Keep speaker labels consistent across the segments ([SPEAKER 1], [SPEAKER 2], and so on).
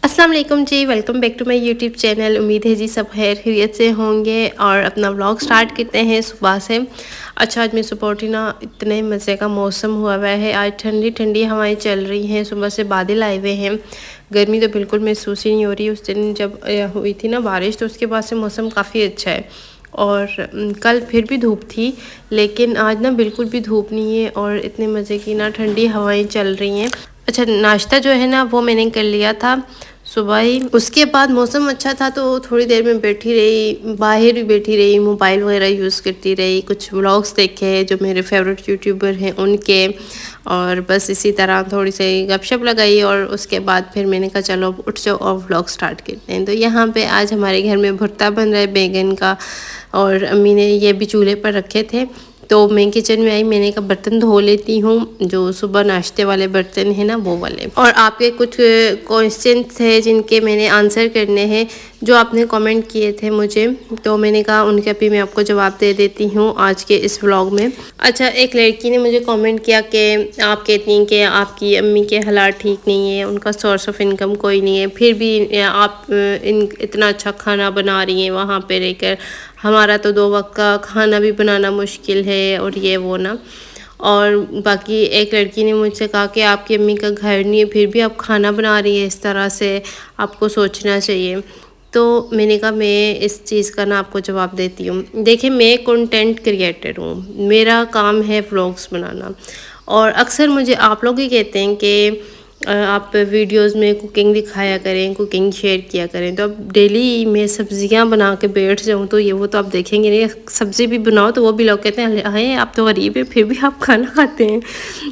[SPEAKER 1] अस्सलाम वालेकुम जी, welcome back to my YouTube channel. उम्मीद है जी सब खैरियत से होंगे और अपना व्लॉग स्टार्ट करते हैं सुबह से। अच्छा, आज मैं सुबह उठी ना, इतने मज़े का मौसम हुआ हुआ है। आज ठंडी ठंडी हवाएं चल रही हैं, सुबह से बादल आए हुए हैं। गर्मी तो बिल्कुल महसूस ही नहीं हो रही। उस दिन जब हुई थी ना बारिश, तो उसके बाद से मौसम काफ़ी अच्छा है। और कल फिर भी धूप थी, लेकिन आज ना बिल्कुल भी धूप नहीं है और इतने मज़े की ना ठंडी हवाएं चल रही हैं। अच्छा, नाश्ता जो है ना वो मैंने कर लिया था सुबह ही। उसके बाद मौसम अच्छा था तो थोड़ी देर में बैठी रही, बाहर भी बैठी रही, मोबाइल वगैरह यूज़ करती रही, कुछ व्लॉग्स देखे जो मेरे फेवरेट यूट्यूबर हैं उनके, और बस इसी तरह थोड़ी सी गपशप लगाई। और उसके बाद फिर मैंने कहा चलो उठ जाओ और व्लॉग स्टार्ट करते हैं। तो यहाँ पे आज हमारे घर में भुर्ता बन रहा है बैंगन का, और अम्मी ने ये भी चूल्हे पर रखे थे। तो मैं किचन में आई, मैंने कहा बर्तन धो लेती हूँ, जो सुबह नाश्ते वाले बर्तन हैं ना वो वाले। और आपके कुछ क्वेश्चन थे जिनके मैंने आंसर करने हैं, जो आपने कमेंट किए थे मुझे, तो मैंने कहा उनके भी मैं आपको जवाब दे देती हूँ आज के इस व्लॉग में। अच्छा, एक लड़की ने मुझे कमेंट किया कि आप कहती हैं कि आपकी अम्मी के हालात ठीक नहीं है, उनका सोर्स ऑफ इनकम कोई नहीं है, फिर भी आप इतना अच्छा खाना बना रही हैं वहाँ पे रहकर। हमारा तो 2 वक्त का खाना भी बनाना मुश्किल है और ये वो ना। और बाकी एक लड़की ने मुझसे कहा कि आपकी अम्मी का घर नहीं है, फिर भी आप खाना बना रही है इस तरह से, आपको सोचना चाहिए। तो मैंने कहा मैं इस चीज़ का ना आपको जवाब देती हूँ। देखिए, मैं कंटेंट क्रिएटर हूँ, मेरा काम है व्लॉग्स बनाना। और अक्सर मुझे आप लोग ही कहते हैं कि आप वीडियोस में कुकिंग दिखाया करें, कुकिंग शेयर किया करें। तो अब डेली मैं सब्जियां बना के बैठ जाऊं तो ये वो तो आप देखेंगे नहीं। सब्ज़ी भी बनाओ तो वो भी लोग कहते हैं अरे आप तो गरीब है फिर भी आप खाना खाते हैं।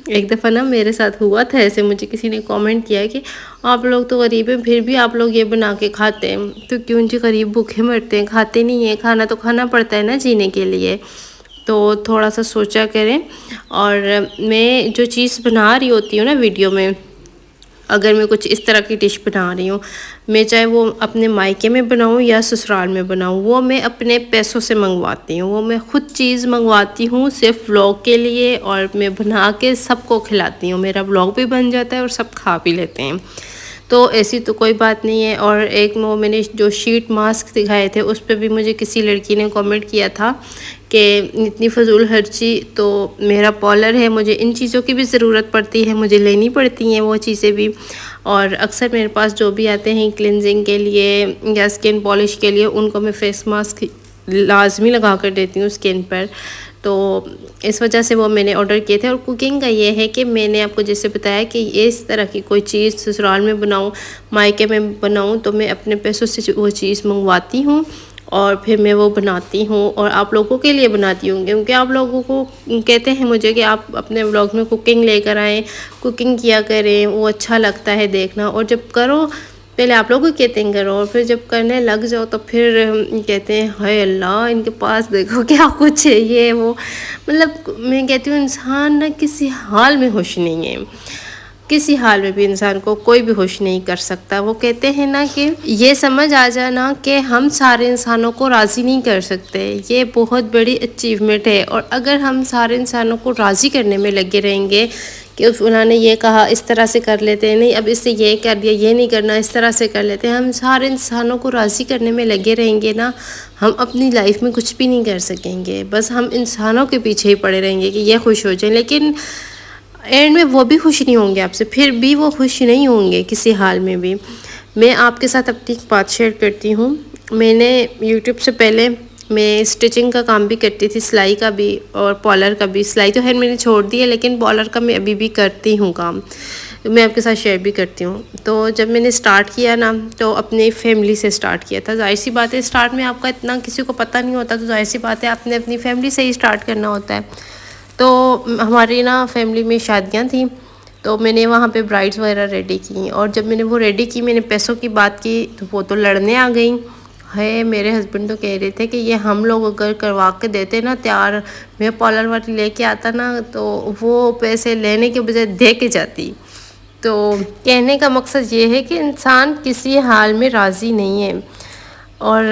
[SPEAKER 1] एक दफ़ा ना मेरे साथ हुआ था ऐसे, मुझे किसी ने कमेंट किया कि आप लोग तो गरीब हैं फिर भी आप लोग ये बना के खाते हैं। तो क्यों जी, गरीब भूखे मरते हैं, खाते नहीं हैं। खाना तो खाना पड़ता है ना जीने के लिए। तो थोड़ा सा सोचा करें। और मैं जो चीज़ बना रही होती हूँ ना वीडियो में, अगर मैं कुछ इस तरह की डिश बना रही हूँ, मैं चाहे वो अपने मायके में बनाऊँ या ससुराल में बनाऊँ, वो मैं अपने पैसों से मंगवाती हूँ। वो मैं ख़ुद चीज़ मंगवाती हूँ सिर्फ व्लॉग के लिए, और मैं बना के सबको खिलाती हूँ। मेरा व्लॉग भी बन जाता है और सब खा भी लेते हैं। तो ऐसी तो कोई बात नहीं है। और एक वो मैंने जो शीट मास्क दिखाए थे उस पर भी मुझे किसी लड़की ने कमेंट किया था कि इतनी फजूल खर्ची। तो मेरा पॉलर है, मुझे इन चीज़ों की भी ज़रूरत पड़ती है, मुझे लेनी पड़ती हैं वो चीज़ें भी। और अक्सर मेरे पास जो भी आते हैं क्लिनजिंग के लिए या स्किन पॉलिश के लिए, उनको मैं फेस मास्क लाजमी लगा कर देती हूँ स्किन पर। तो इस वजह से वो मैंने ऑर्डर किए थे। और कुकिंग का ये है कि मैंने आपको जैसे बताया कि इस तरह की कोई चीज़ ससुराल में बनाऊँ, मायके में बनाऊँ, तो मैं अपने पैसों से वो चीज़ मंगवाती हूँ और फिर मैं वो बनाती हूँ और आप लोगों के लिए बनाती हूँ। क्योंकि आप लोगों को कहते हैं मुझे कि आप अपने व्लॉग में कुकिंग लेकर आएँ, कुकिंग किया करें, वो अच्छा लगता है देखना। और जब करो, पहले आप लोग को कहते हैं करो, और फिर जब करने लग जाओ तो फिर कहते हैं हाय अल्लाह इनके पास देखो क्या कुछ है ये वो। मतलब मैं कहती हूँ इंसान ना किसी हाल में खुश नहीं है, किसी हाल में भी इंसान को कोई भी खुश नहीं कर सकता। वो कहते हैं ना कि ये समझ आ जाना कि हम सारे इंसानों को राज़ी नहीं कर सकते, ये बहुत बड़ी अचीवमेंट है। और अगर हम सारे इंसानों को राज़ी करने में लगे रहेंगे कि उन्होंने ये कहा इस तरह से कर लेते हैं, नहीं अब इससे ये कर दिया, ये नहीं करना इस तरह से कर लेते हैं, हम सारे इंसानों को राज़ी करने में लगे रहेंगे ना, हम अपनी लाइफ में कुछ भी नहीं कर सकेंगे। बस हम इंसानों के पीछे ही पड़े रहेंगे कि ये खुश हो जाए, लेकिन एंड में वो भी खुश नहीं होंगे आपसे, फिर भी वो खुश नहीं होंगे किसी हाल में भी। मैं आपके साथ अपनी एक बात शेयर करती हूँ। मैंने यूट्यूब से पहले मैं स्टिचिंग का काम भी करती थी, सिलाई का भी और पॉलर का भी। सिलाई तो है मैंने छोड़ दी है, लेकिन पॉलर का मैं अभी भी करती हूँ काम, मैं आपके साथ शेयर भी करती हूँ। तो जब मैंने स्टार्ट किया ना, तो अपनी फैमिली से स्टार्ट किया था। जाहिर सी बात है स्टार्ट में आपका इतना किसी को पता नहीं होता, तो जाहिर सी बात है आपने अपनी फैमिली से ही स्टार्ट करना होता है। तो हमारी ना फैमिली में शादियाँ थी, तो मैंने वहाँ पे ब्राइड्स वगैरह रेडी की। और जब मैंने वो रेडी की, मैंने पैसों की बात की तो वो तो लड़ने आ गई है। मेरे हस्बैंड तो कह रहे थे कि ये हम लोग अगर करवा के देते ना तैयार, मैं पार्लर वाली लेके आता ना, तो वो पैसे लेने के बजाय दे के जाती। तो कहने का मकसद ये है कि इंसान किसी हाल में राज़ी नहीं है। और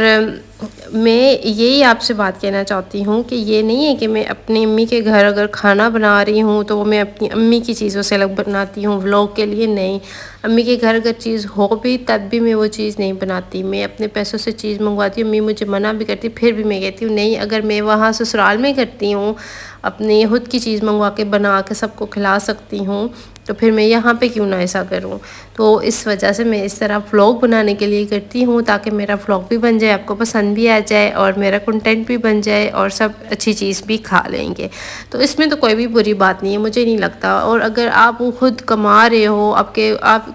[SPEAKER 1] मैं यही आपसे बात कहना चाहती हूँ कि ये नहीं है कि मैं अपनी अम्मी के घर अगर खाना बना रही हूँ तो वो मैं अपनी अम्मी की चीज़ों से अलग बनाती हूँ व्लॉग के लिए, नहीं। अम्मी के घर अगर चीज़ हो भी तब भी मैं वो चीज़ नहीं बनाती, मैं अपने पैसों से चीज़ मंगवाती हूँ। अम्मी मुझे मना भी करती फिर भी मैं कहती हूँ नहीं, अगर मैं वहाँ ससुराल में करती हूँ अपनी खुद की चीज़ मंगवा के बना के सबको खिला सकती हूँ, तो फिर मैं यहाँ पे क्यों ना ऐसा करूँ। तो इस वजह से मैं इस तरह व्लॉग बनाने के लिए करती हूँ ताकि मेरा व्लॉग भी बन जाए, आपको पसंद भी आ जाए और मेरा कंटेंट भी बन जाए और सब अच्छी चीज़ भी खा लेंगे। तो इसमें तो कोई भी बुरी बात नहीं है, मुझे नहीं लगता। और अगर आप खुद कमा रहे हो, आप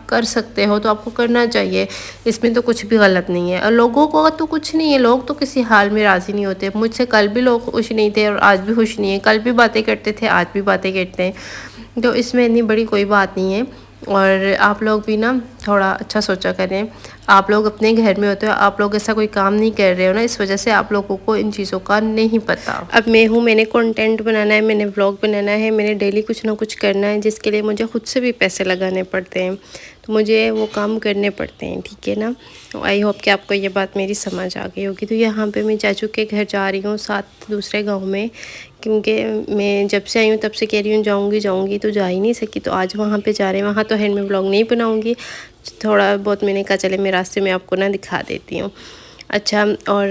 [SPEAKER 1] कर सकते हो तो आपको करना चाहिए, इसमें तो कुछ भी गलत नहीं है। और लोगों को तो कुछ नहीं है, लोग तो किसी हाल में राज़ी नहीं होते। मुझसे कल भी लोग खुश नहीं थे और आज भी खुश नहीं है, कल भी बातें करते थे आज भी बातें करते हैं, तो इसमें इतनी बड़ी कोई बात नहीं है। और आप लोग भी ना थोड़ा अच्छा सोचा करें, आप लोग अपने घर में होते हो, आप लोग ऐसा कोई काम नहीं कर रहे हो ना, इस वजह से आप लोगों को इन चीज़ों का नहीं पता। अब मैं हूँ, मैंने कंटेंट बनाना है, मैंने व्लॉग बनाना है, मैंने डेली कुछ ना कुछ करना है, जिसके लिए मुझे खुद से भी पैसे लगाने पड़ते हैं, तो मुझे वो काम करने पड़ते हैं, ठीक है ना। आई होप कि आपको ये बात मेरी समझ आ गई होगी। तो यहाँ पे मैं चाचू के घर जा रही हूँ, साथ दूसरे गाँव में, क्योंकि मैं जब से आई हूँ तब से कह रही हूँ जाऊँगी तो जा ही नहीं सकी, तो आज वहाँ पे जा रहे हैं। वहाँ तो हैंड में व्लॉग नहीं बनाऊँगी, थोड़ा बहुत मैंने कहा चले मैं रास्ते में आपको ना दिखा देती हूँ। अच्छा, और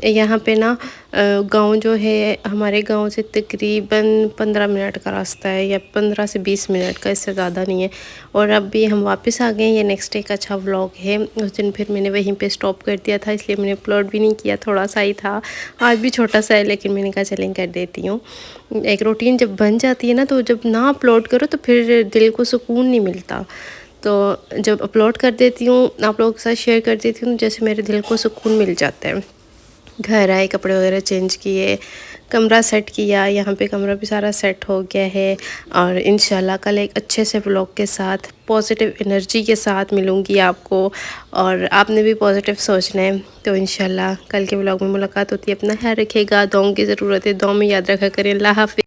[SPEAKER 1] यहाँ पे ना गांव जो है, हमारे गांव से तकरीबन 15 मिनट का रास्ता है, या 15 से 20 मिनट का, इससे ज़्यादा नहीं है। और अब भी हम वापस आ गए। ये नेक्स्ट डे का अच्छा व्लॉग है। उस दिन फिर मैंने वहीं पे स्टॉप कर दिया था, इसलिए मैंने अपलोड भी नहीं किया, थोड़ा सा ही था, आज भी छोटा सा है, लेकिन मैंने कहा चलें कर देती हूँ। एक रूटीन जब बन जाती है ना, तो जब ना अपलोड करो तो फिर दिल को सुकून नहीं मिलता। तो जब अपलोड कर देती हूँ, आप लोगों के साथ शेयर कर देती हूँ, जैसे मेरे दिल को सुकून मिल जाता है। घर आए, कपड़े वगैरह चेंज किए, कमरा सेट किया, यहाँ पे कमरा भी सारा सेट हो गया है। और इंशाल्लाह कल एक अच्छे से व्लॉग के साथ, पॉजिटिव एनर्जी के साथ मिलूँगी आपको, और आपने भी पॉजिटिव सोचना है। तो इंशाल्लाह कल के व्लॉग में मुलाकात होती है। अपना ख्याल रखिएगा, दुआओं की ज़रूरत है, दुआ में याद रखा करें। अल्लाह हाफ़िज़।